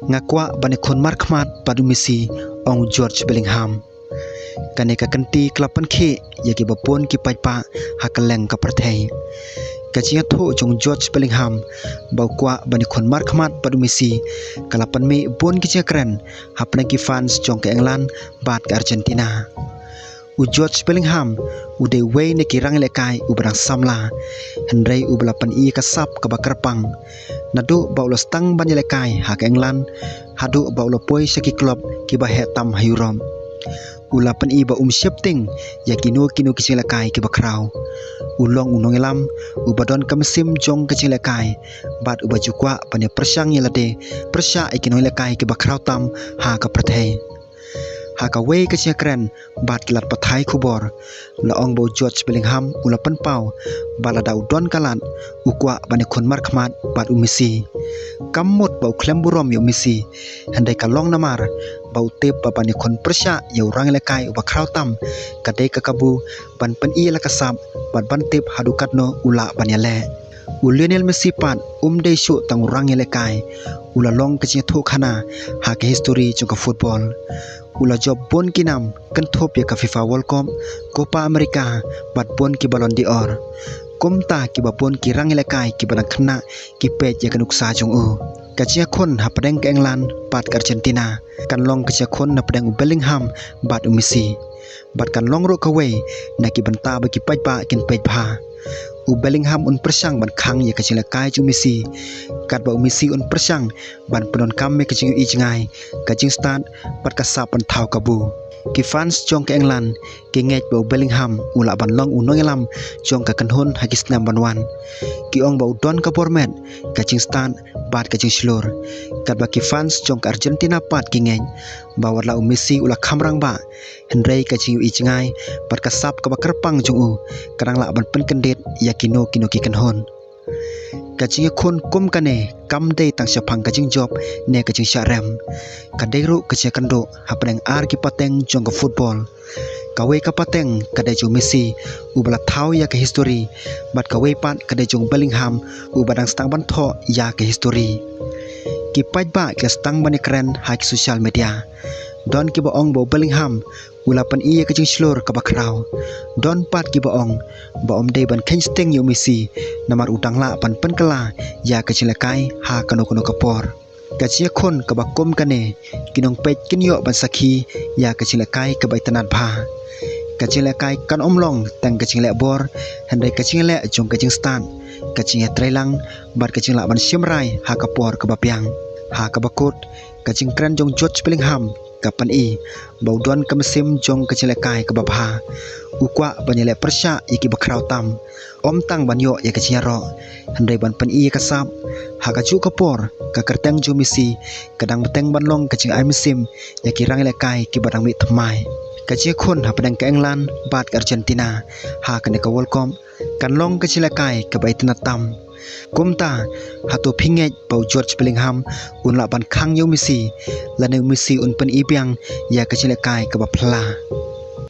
ngakwa bani kon markmat padu misi ong George Bellingham kaneka kanti klapan khe yaki bapon ki paipa hakaleng ka perthai kachia tho jong George Bellingham baukwa bani kon markmat padu misi kalapan me bon ki chakran hapna ki fans jong ke England bat ke Argentina u George Bellingham u de wei ne ki rang lekai u brang samla hendrai u belapan i kasap ka bakarpang nadu baulo stang ban lekai ha ke England hadu baulo poi saki club ki ba hetam hayurom ulapan i ba shifting yakino kino ki lekai ki bakrau ulong unong elam u badon kamsim jong ki lekai bat u bajukwa pane persang yelade persya ikino lekai ki bakrau tam ha ka prathai haka wei ke chakran bat kilat pathai khubor la ong bo George Bellingham ulapan pau bala dau don kalan ukwa bani khon markhmat bat umisi kamot bau klemburom yo misi handai kalong namar bau tep bani khon persya yo rang lekai uba krautam kadai kakabu ban pen i la kasap bat ban tep hadukatno ula banyale Lionel Messi pat dei shu tang rang lekai ula long ke thu khana ha ke history chung ka football ula job bon kinam kan thop ya ka FIFA World Cup Copa America bat bon ki Ballon d'Or komta ki bapon ki rang lekai ki badang khna ki pej ya kanuksa chung u kachia khon hapadeng ke England bat ke Argentina kan long kachia khon napadeng Bellingham bat Messi bat kan long ro kawei na ki banta ba ki pajpa kin pej pha u Bellingham un persang ban khang ya kaching lekai chu Messi kat ba Messi un persang ban penon kam me kaching i jingai kaching start bat kasap pan thau kabu ki fans jong ke England ki ngej ba Bellingham ula ban long unong elam jong ka kanhon hagis nam ban wan ki ong ba don ka format kaching start bat kaching slor kat ba ki fans jong ka Argentina pat ki ngej ba wala Messi ula khamrang ba hendrai kaching i jingai bat kasap ka ba kerpang jong u karang la ban pen kendet yakino kino ki kanhon kaching khon kum kane kam dei tang sapang kaching job ne kaching sharam kadai ru kaching kando hapeng ar ki pateng jong ka football kawe ka pateng kadai ju Messi ubala thau ya ka history bat kawe pat kadai jong Bellingham ubadang stang ban tho ya ka history ki pajba ka stang ban ekran ha ki social media don ki ba ong bo Bellingham ulapan iya kaching slor ka bakrau don pat ki ba ong ba dei ban kensting yo Messi namar utang la pan pen kala ya kaching lekai ha kano kono kapor kachia khon ka bakom kane kinong pej kinyo ban sakhi ya kaching lekai ka baitanat bha kaching lekai kan omlong tang kaching le bor handai kaching le jong kaching stan kaching trailang bat kaching la ban simrai ha kapor ka bapyang ha ka bakot kaching kran jong George Bellingham kapan i bau don kamsim jong kecelekai ke babha ukwa banyele persya iki bakrau tam om tang banyo ya keciaro handai ban pen i kasap hakacu kapor ka kerteng ju Messi kadang beteng banlong kecing ai musim ya kirang lekai ki badang mi thmai kacie khon hapadang ke England bat ke Argentina ha kane ka World Cup kan long kecelekai ke baitna tam kumta hatu phingej bau George Bellingham un la ban khang yo Messi la ne Messi un pen ipiang ya kachile kai ka ba phla